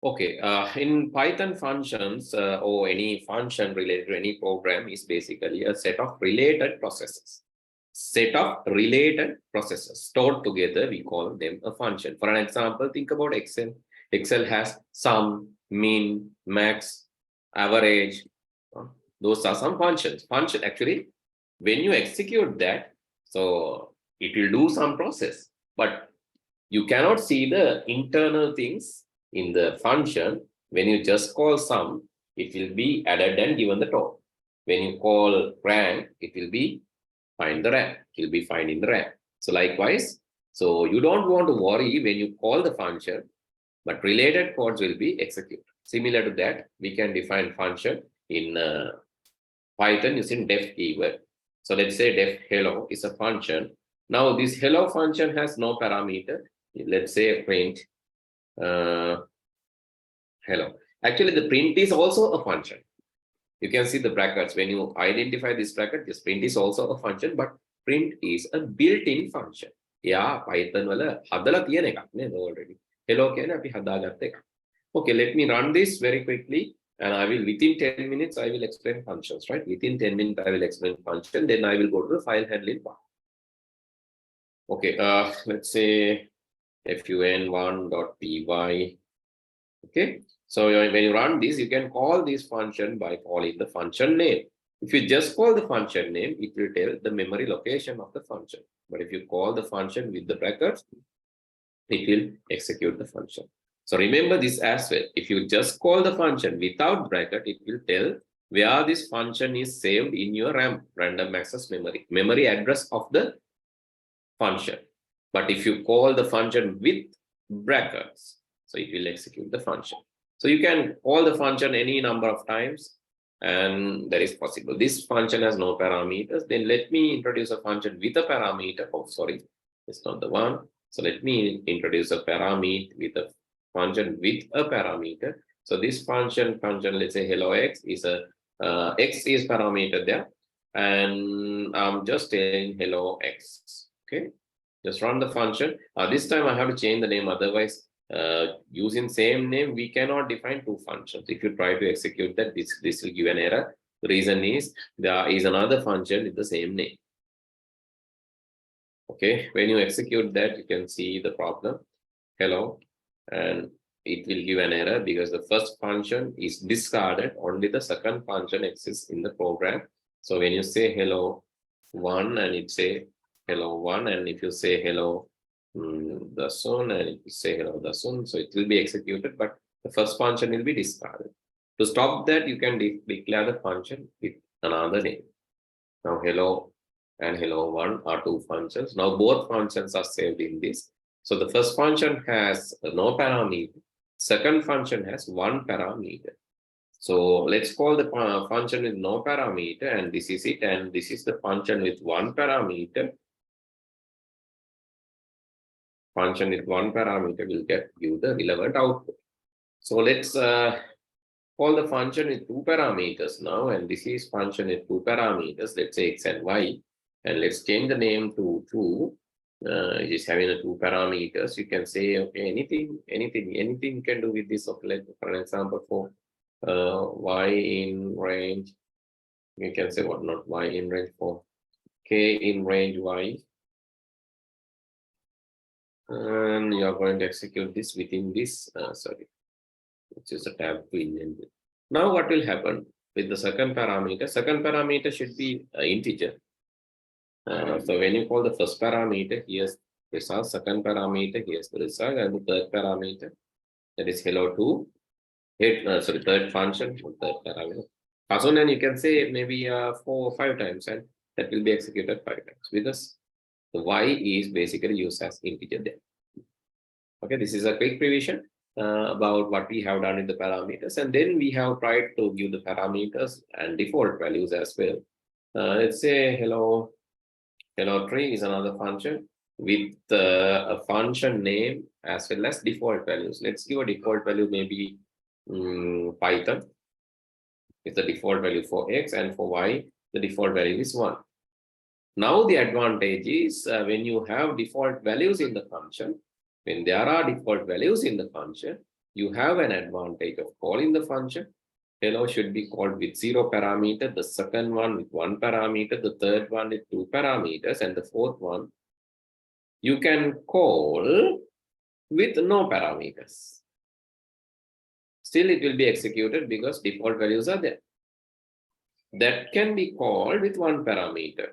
Okay, in Python functions or any function related to any program is basically a set of related processes. Set of related processes stored together, we call them a function. For an example, think about Excel. Excel has sum, min, max, average. Those are some functions. Function actually, when you execute that, so it will do some process, but you cannot see the internal things in the function. When you just call sum, it will be added and given the top. When you call rank, it will be find the rank. It will be finding the rank. So likewise, so you don't want to worry when you call the function, but related codes will be executed. Similar to that, we can define function in Python using def keyword. So let's say def hello is a function. Now this hello function has no parameter. Let's say print hello. Actually, the print is also a function. You can see the brackets. When you identify this bracket, this print is also a function, but print is a built-in function. Yeah, Python wala hadala tiyena ekak neda already. Hello kiyana api hadagatha ekak. Okay, let me run this very quickly, and I will within 10 minutes I will explain functions. Right, within 10 minutes I will explain function. Then I will go to the file handling part. Okay, let's say fun1.py. Okay, so when you run this, you can call this function by calling the function name. If you just call the function name, it will tell the memory location of the function. But if you call the function with the brackets, it will execute the function. So remember this as well. If you just call the function without bracket, it will tell where this function is saved in your RAM, random access memory address of the function. But if you call the function with brackets, so it will execute the function. So you can call the function any number of times, and that is possible. This function has no parameters. Then let me introduce a function with a parameter. Oh, sorry, it's not the one. So let me introduce a parameter with a function with a parameter. So this function, let's say hello x is a x is parameter there, and I'm just saying hello x. Okay, just run the function. This time I have to change the name, otherwise using same name we cannot define two functions. If you try to execute that, this will give an error. The reason is there is another function with the same name. Okay, when you execute that, you can see the problem hello, and it will give an error because the first function is discarded, only the second function exists in the program. So when you say hello 1 and it say hello 1, and if you say hello Dasun and if you say hello Dasun, so it will be executed, but the first function will be discarded. To stop that, you can declare the function with another name. Now hello and hello 1 are two functions. Now both functions are saved in this. So the first function has no parameter, second function has one parameter. So let's call the function with no parameter, and this is it, and this is the function with one parameter. Function with one parameter will give the relevant output. So let's call the function with two parameters now, and this is function with two parameters, let's say x and y, and let's change the name to 2. It is having a two parameters. You can say okay, anything you can do with this. Okay, for an example, for y in range, you can say what, not y in range, for k in range y, and you are going to execute this within this sorry, which is a tab to indent it. Now what will happen with the second parameter? Second parameter should be an integer. So when you call the first parameter, here's result, second parameter, here's the result, and the third parameter, that is hello 2. Third function, third parameter. Dasun, and you can say maybe 4 or 5 times, and that will be executed 5 times because the y is basically used as integer there. Okay, this is a quick revision about what we have done in the parameters, and then we have tried to give the parameters and default values as well. Let's say hello 3 is another function with a function name as well as default values. Let's give a default value, maybe Python is the default value for x, and for y the default value is 1. Now the advantage is when you have default values in the function, when there are default values in the function, you have an advantage of calling the function. Hello should be called with 0 parameter, the second one with 1 parameter, the third one with 2 parameters, and the fourth one you can call with no parameters. Still it will be executed because default values are there. That can be called with 1 parameter.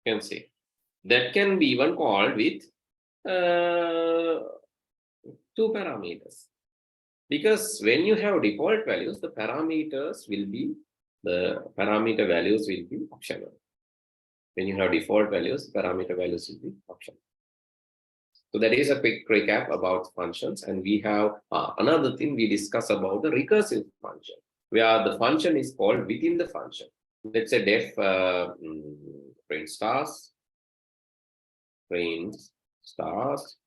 You can see that can be even called with 2 parameters, because when you have default values, the parameter values will be optional. When you have default values, parameter values will be optional. So that is a quick recap about functions, and we have another thing we discuss about the recursive function, where the function is called within the function. Let's say def print stars. Print stars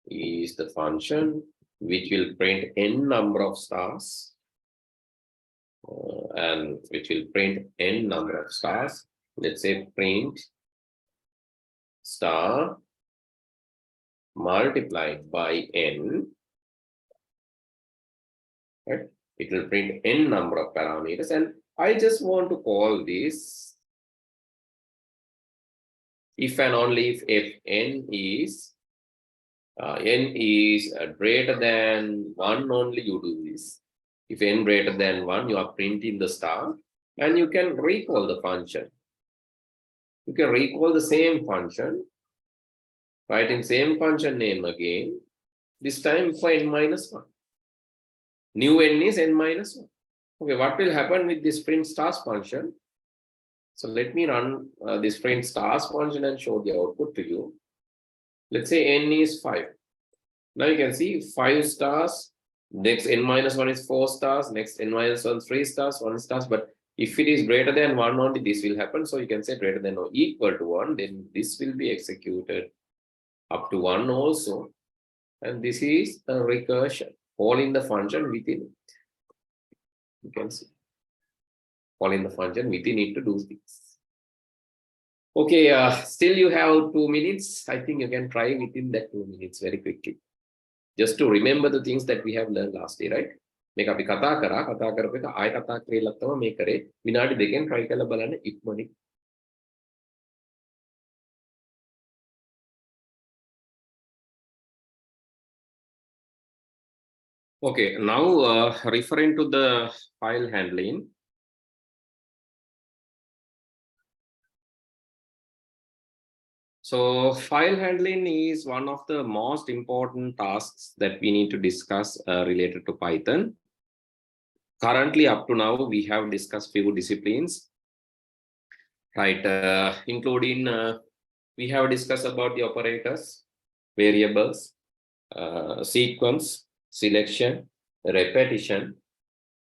is the function which will print n number of stars, and which will print n number of stars. Let's say print star multiplied by n, right? It will print n number of parameters, and I just want to call this if and only if n is greater than 1, only you do this. If n greater than 1, you are printing the star, and you can recall the function. You can recall the same function, writing same function name again, this time for n minus 1. New n is n minus 1. Okay, what will happen with this print stars function? So let me run this print stars function and show the output to you. Let's say n is 5. Now you can see 5 stars, next n minus 1 is 4 stars, next n minus 1 3 stars, 1 stars. But if it is greater than 1 only, this will happen. So you can say greater than or equal to 1, then this will be executed up to 1 also. And this is a recursion, calling the function within it. You can see, calling the function within it to do this. Okay, still you have 2 minutes. I think you can try within that 2 minutes very quickly. Just to remember the things that we have learned last day, right? මේක අපි කතා කරපු එක ආයෙ කතා කරේලා තමයි මේ කරේ. විනාඩි 2කින් try කරලා බලන්න ඉක්මනින්. Okay, now referring to the file handling. So file handling is one of the most important tasks that we need to discuss related to Python. Currently, up to now, we have discussed few disciplines, right? Including, we have discussed about the operators, variables, sequence, selection, repetition,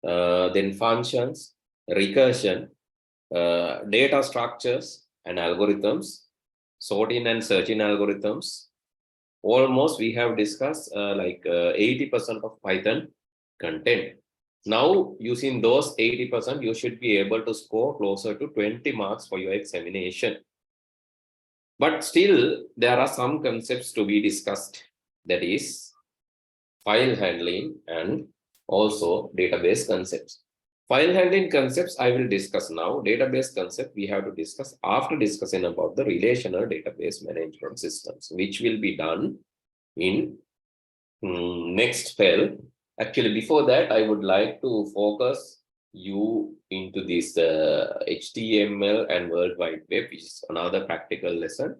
then functions, recursion, data structures and algorithms, sorting and searching algorithms. Almost we have discussed 80% of Python content. Now, using those 80%, you should be able to score closer to 20 marks for your examination. But still, there are some concepts to be discussed. That is file handling and also database concepts. File handling concepts I will discuss now. Database concept we have to discuss after discussing about the relational database management systems, which will be done in next spell. Actually, before that, I would like to focus you into this HTML and World Wide Web, which is another practical lesson.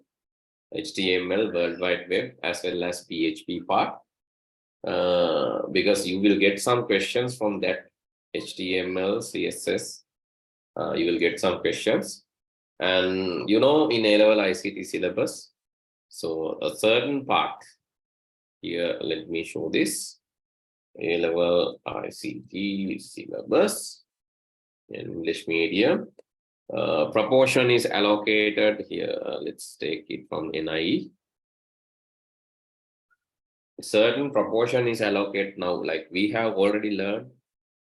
HTML, World Wide Web, as well as PHP part, because you will get some questions from that. HTML, CSS, you will get some questions. And you know, in A-level ICT syllabus, so a certain part here, let me show this. A-level ICT syllabus, English medium, proportion is allocated here. Let's take it from NIE. A certain proportion is allocated now, like we have already learned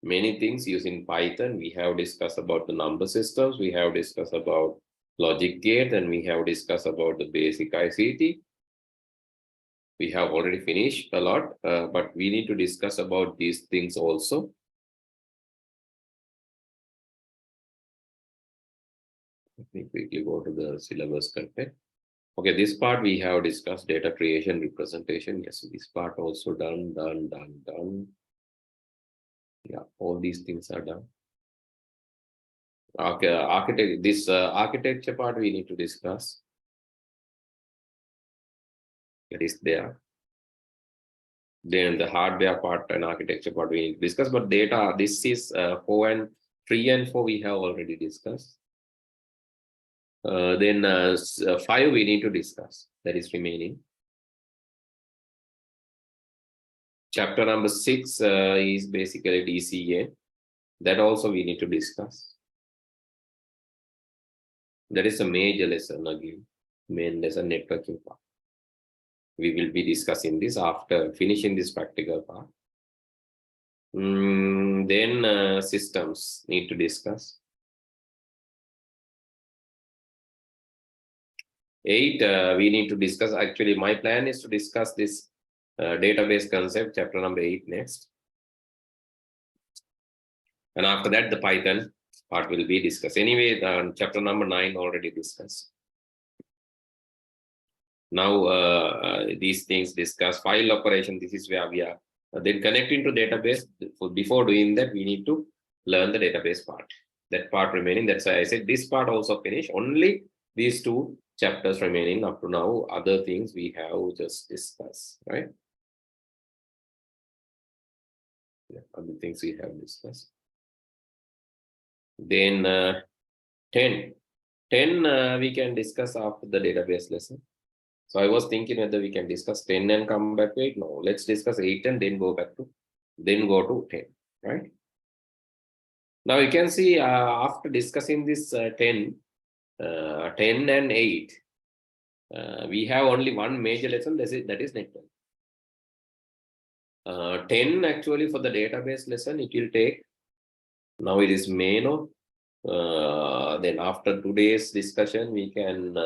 many things using Python. We have discussed about the number systems. We have discussed about logic gate, then we have discussed about the basic ICT. We have already finished a lot, but we need to discuss about these things also. Let me quickly go to the syllabus content. Okay, this part we have discussed, data creation, representation. Yes, this part also done. Yeah, all these things are done. Okay, architecture part we need to discuss. It is there. Then the hardware part and architecture part we need to discuss. But data, this is 3 and 4 we have already discussed. Then 5 we need to discuss. That is remaining. Chapter number 6 is basically DCA. That also we need to discuss. That is a major lesson again. Main lesson, networking part. We will be discussing this after finishing this practical part. Then systems need to discuss. 8 we need to discuss. Actually, my plan is to discuss this database concept, chapter number 8 next. And after that, the Python part will be discussed. Anyway, chapter number 9 already discussed. Now, these things discuss file operation. This is where we are. Then connecting to database. Before doing that, we need to learn the database part. That part remaining. That's why I said this part also finish. Only these 2 chapters remaining up to now. Other things we have just discussed, right? Yeah, other things we have discussed. Then 10 we can discuss after the database lesson. So I was thinking whether we can discuss 10 and come back to 8. No, let's discuss 8 and then go to 10, right? Now you can see after discussing this 10 and 8, we have only one major lesson, that is network. 10 actually for the database lesson, it will take, now it is May, no? Then after today's discussion, we can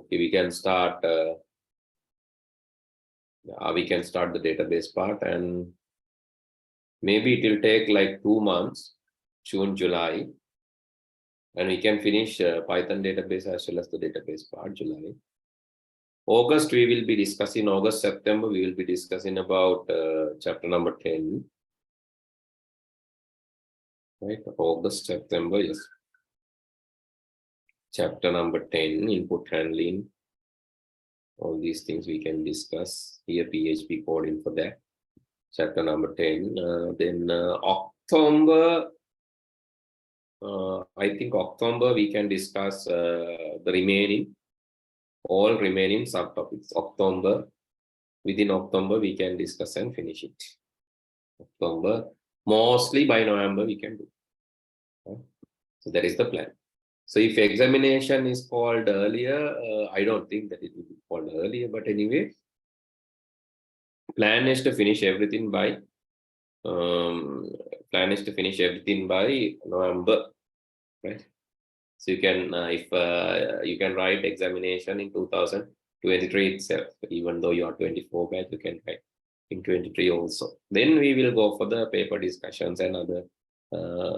we can start the database part, and maybe it will take like 2 months, June, July, and we can finish Python database as well as the database part, July. August we will be discussing, August, September we will be discussing about chapter number 10. Right, August, September, yes. Chapter number 10, input handling. All these things we can discuss. Here, PHP coding for that. Chapter number 10. Then October, I think October we can discuss the remaining, all remaining subtopics. October, within October we can discuss and finish it. October. Mostly by November we can do. Okay. So that is the plan. So if examination is called earlier, I don't think that it will be called earlier, but anyway, plan is to finish everything by November, right? So you can you can write examination in 2023 itself, even though you are 24 batch, you can write in 23 also. Then we will go for the paper discussions and other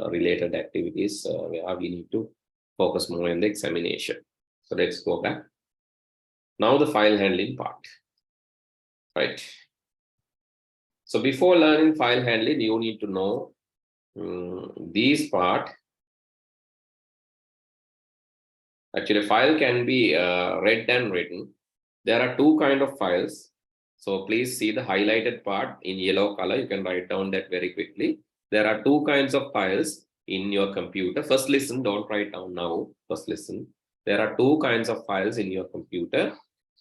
related activities where we need to focus more on the examination. So let's go back. Now the file handling part, right? So before learning file handling, you need to know these part. Actually, file can be read and written. There are 2 kinds of files. So please see the highlighted part in yellow color. You can write down that very quickly. There are 2 kinds of files in your computer. First listen, don't write down now. First listen. There are 2 kinds of files in your computer.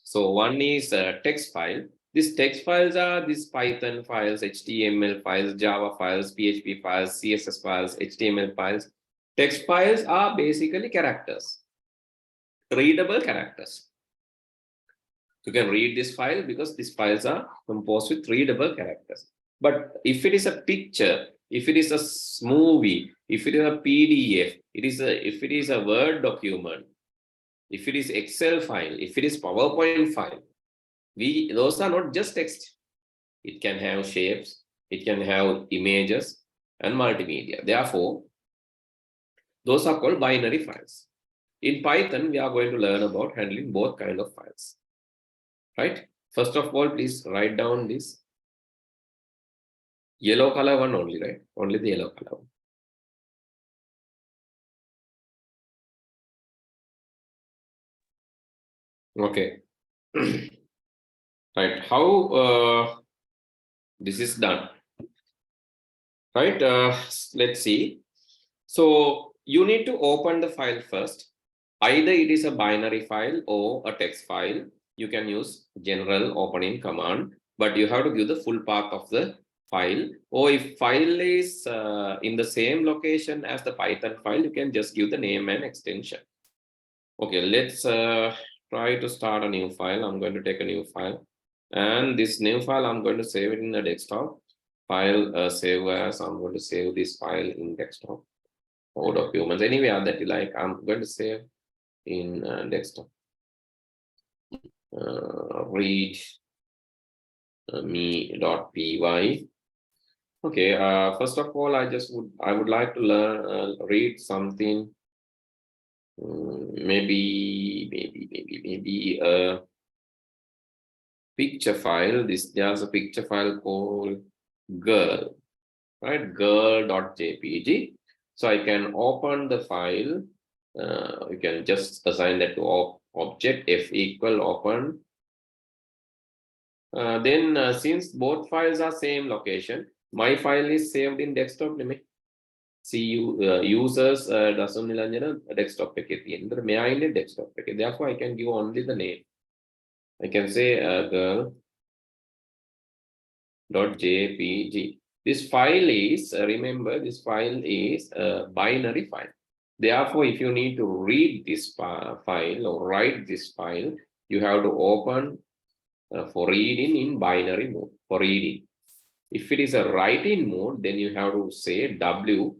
So one is a text file. These text files are these Python files, HTML files, Java files, PHP files, CSS files, HTML files. Text files are basically characters, readable characters. You can read this file because these files are composed with readable characters. But if it is a picture, if it is a movie, if it is a PDF, if it is a Word document, if it is Excel file, if it is PowerPoint file, those are not just text. It can have shapes, it can have images and multimedia. Therefore, those are called binary files. In Python, we are going to learn about handling both kind of files. Right? First of all, please write down this yellow color one only, right? Only the yellow color one. Okay. Right. How this is done? Right. Let's see. So you need to open the file first. Either it is a binary file or a text file. You can use general opening command, but you have to give the full path of the file. Or if file is in the same location as the Python file, you can just give the name and extension. Okay, let's try to start a new file. I'm going to take a new file, and this new file I'm going to save it in the desktop file. Save as, I'm going to save this file in desktop or documents, anywhere that you like. I'm going to save in desktop. Read me.py. Okay, first of all, I would like to learn read something. Maybe a picture file. There's a picture file called girl, right? Girl.jpg. So I can open the file. You can just assign that to object f equal open. Then since both files are same location, my file is saved in desktop. See users Dasun Nilanjana desktop packet. Desktop packet. Therefore, I can give only the name. I can say girl.jpg. This file is, remember, this file is a binary file. Therefore, if you need to read this file or write this file, you have to open for reading in binary mode, for reading. If it is a writing mode, then you have to say W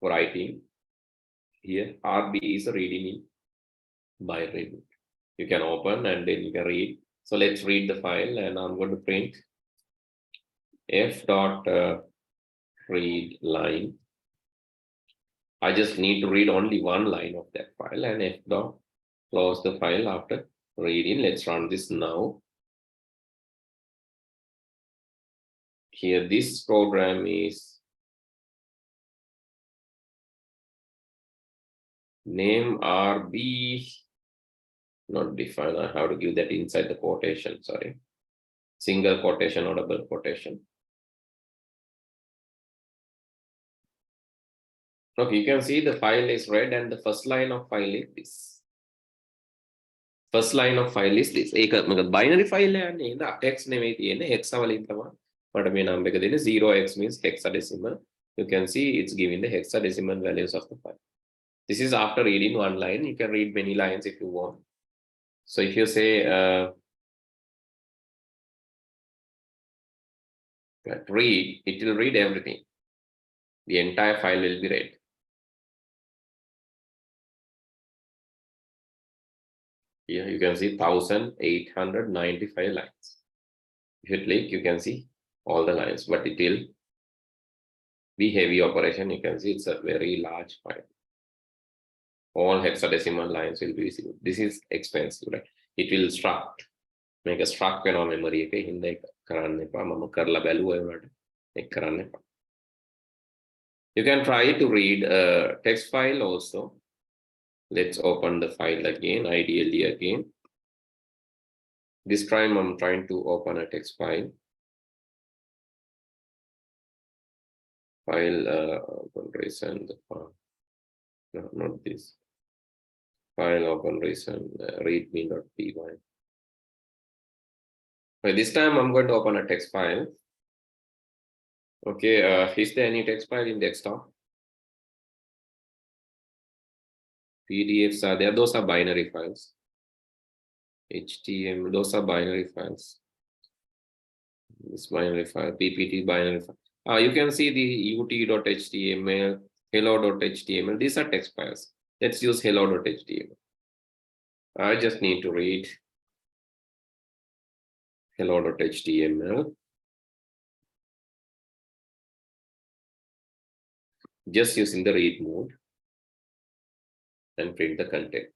for writing. Here, RB is a reading in binary mode. You can open and then you can read. So let's read the file, and I'm going to print f.read line. I just need to read only one line of that file, and f dot close the file after reading. Let's run this now. Here, this program is name RB, not defined. I have to give that inside the quotation, sorry. Single quotation or double quotation. Okay, you can see the file is read, and the first line of file is this. First line of file is this. Binary file and text name hexawalin. But number 0x means hexadecimal. You can see it's giving the hexadecimal values of the file. This is after reading one line. You can read many lines if you want. So if you say read, it will read everything. The entire file will be read. Here you can see 1895 lines. If you click, you can see all the lines, but it will be heavy operation. You can see it's a very large file. All hexadecimal lines will be visible. This is expensive, right? It will struct, make a struct in our memory. You can try to read a text file also. Let's open the file again, ideally again. This time I'm trying to open a text file. Open recent. No, not this. File open recent readme.py. Okay, this time I'm going to open a text file. Okay, is there any text file in desktop? PDFs are there, those are binary files. HTML, those are binary files. This binary file, PPT binary file. You can see the ut.html, hello.html. These are text files. Let's use hello.html. I just need to read hello.html. Just using the read mode and print the content.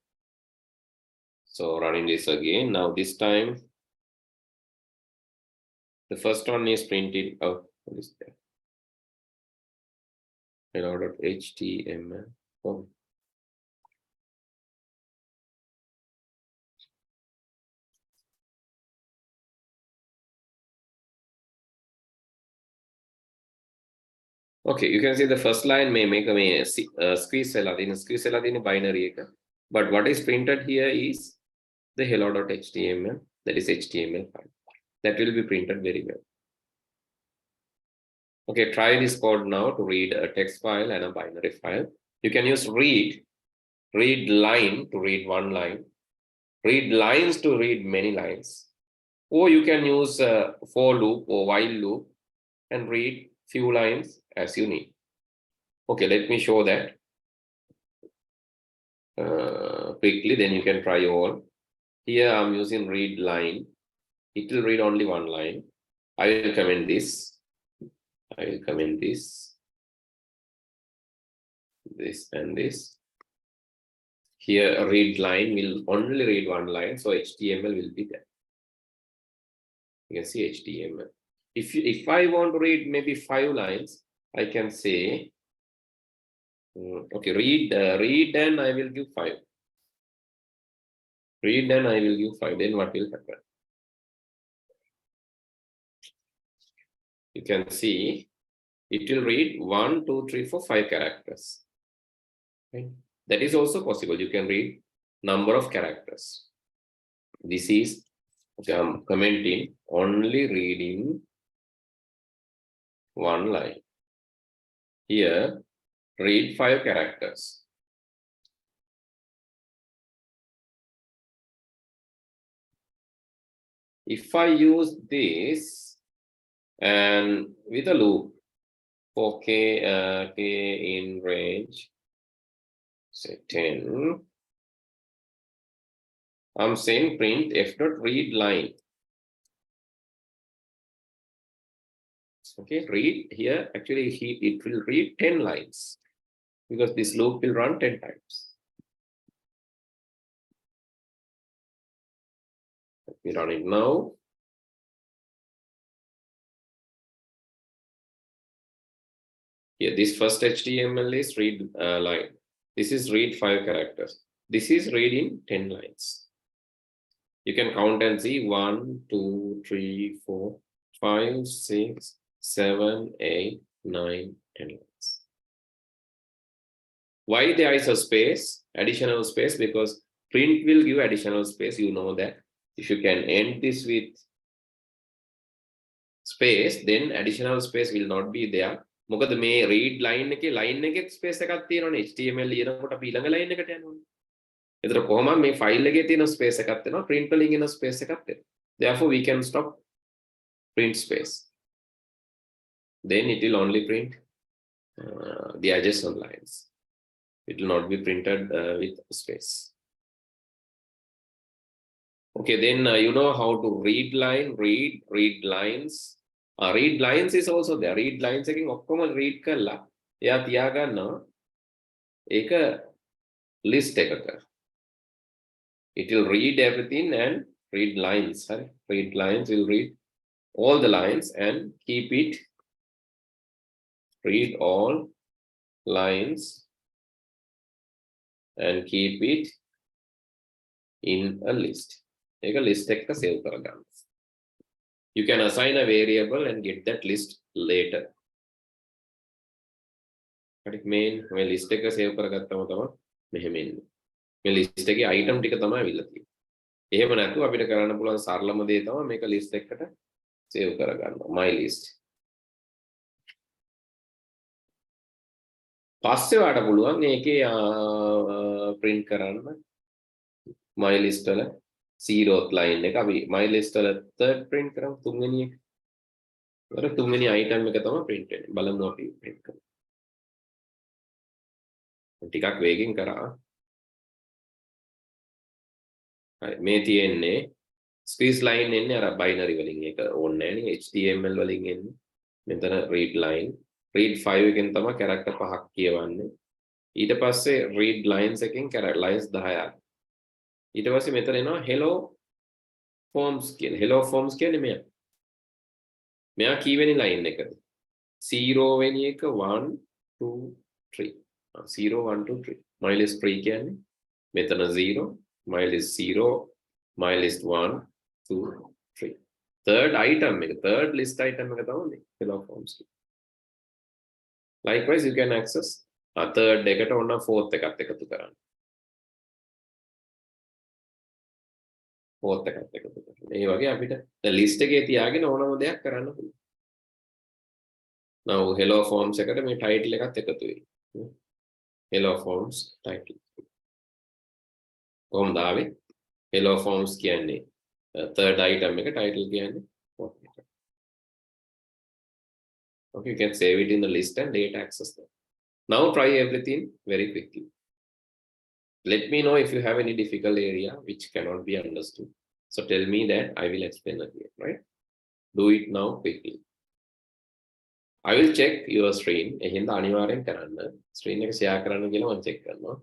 So running this again. Now this time, the first one is printed out. What is that? Hello.html. Oh. Okay, you can see the first line may make a squeeze binary. But what is printed here is the hello.html, that is HTML file. That will be printed very well. Okay, try this code now to read a text file and a binary file. You can use read line to read one line, read lines to read many lines, or you can use for loop or while loop and read few lines as you need. Okay, let me show that quickly, then you can try all. Here I'm using read line. It will read only one line. I will comment this. This and this. Here a read line will only read one line, so HTML will be there. You can see HTML. If I want to read maybe 5 lines, I can say, okay, read and I will give 5. Read and I will give 5. Then what will happen? You can see it will read 1, 2, 3, 4, 5 characters. Right? That is also possible. You can read number of characters. This is, okay, I'm commenting only reading one line. Here, read 5 characters. If I use this and with a loop for k in range, say 10, I'm saying print f.read line. Okay, read here, actually it will read 10 lines because this loop will run 10 times. Let me run it now. Here, this first HTML is read line. This is read 5 characters. This is reading 10 lines. You can count and see 1, 2, 3, 4, 5, 6, 7, 8, 9, 10 lines. Why there is a space, additional space? Because print will give additional space. You know that. If you can end this with space, then additional space will not be there. මොකද මේ read line එකේ space එකක් තියෙනවනේ HTML ලියනකොට අපි ඊළඟ line එකට යනවනේ. ඒතර කොහොමද මේ file එකේ තියෙන space එකක් තියෙනවා print වලින් එන space එකක් තියෙනවා. Therefore we can stop print space. Then it will only print the adjacent lines. It will not be printed with space. Okay, then you know how to read line, read lines. Read lines is also there. Read lines එකෙන් ඔක්කොම read කරලා එයා තියාගන්නවා ඒක list එකක. It will read everything and read lines. Sorry. Read lines will read all the lines and keep it. Read all lines and keep it in a list. ඒක list එකක save කරගන්න. You can assign a variable and get that list later. But main මේ list එක save කරගත්තම තමයි මෙහෙම එන්නේ. මේ list එකේ item ටික තමයි අවිල්ල තියෙන්නේ. එහෙම නැතුව අපිට කරන්න පුළුවන් සරලම දේ තමයි මේක list එකකට save කරගන්නවා. My list. පස්සේ වාට පුළුවන් මේකේ print කරන්න my list වල 0th line එක අපි my list වල third print කරමු තුන්වෙනි එක. ඒතර තුන්වෙනි item එක තමයි print වෙන්නේ. බලමු අපි print කරමු. ටිකක් වේගෙන් කරා. හරි මේ තියෙන්නේ squeeze line එන්නේ අර binary වලින් ඒක ඕනේ නැහැ නේ HTML වලින් එන්නේ මෙතන read line read 5 එකෙන් තමයි character 5ක් කියවන්නේ ඊට පස්සේ read lines එකෙන් lines 10ක් ඊට පස්සේ මෙතන එනවා hello forms කියන hello forms කියන්නේ මෙයා කීවෙනි line එකද 0 වෙනි එක 1 2 3 0 1 2 3 my list 3 කියන්නේ මෙතන 0 my list 0 my list 1 2 3 third item එක third list item එක තමයි hello forms likewise you can access third එකට ඔන්න fourth එකත් එකතු කරන්න fourth එකත් එකතු කරන්න ඒ වගේ අපිට list එකේ තියාගෙන ඕනම දෙයක් කරන්න පුළුවන් now hello forms එකට මේ title එකත් එකතු වෙයි hello forms title කොහොමද ආවේ hello forms කියන්නේ third item එක title කියන්නේ fourth එක okay you can save it in the list and data access them now try everything very quickly let me know if you have any difficult area which cannot be understood so tell me that I will explain again right do it now quickly I will check your screen එහෙනම් අනිවාර්යෙන් කරන්න screen එක share කරන්න කියලා මම check කරනවා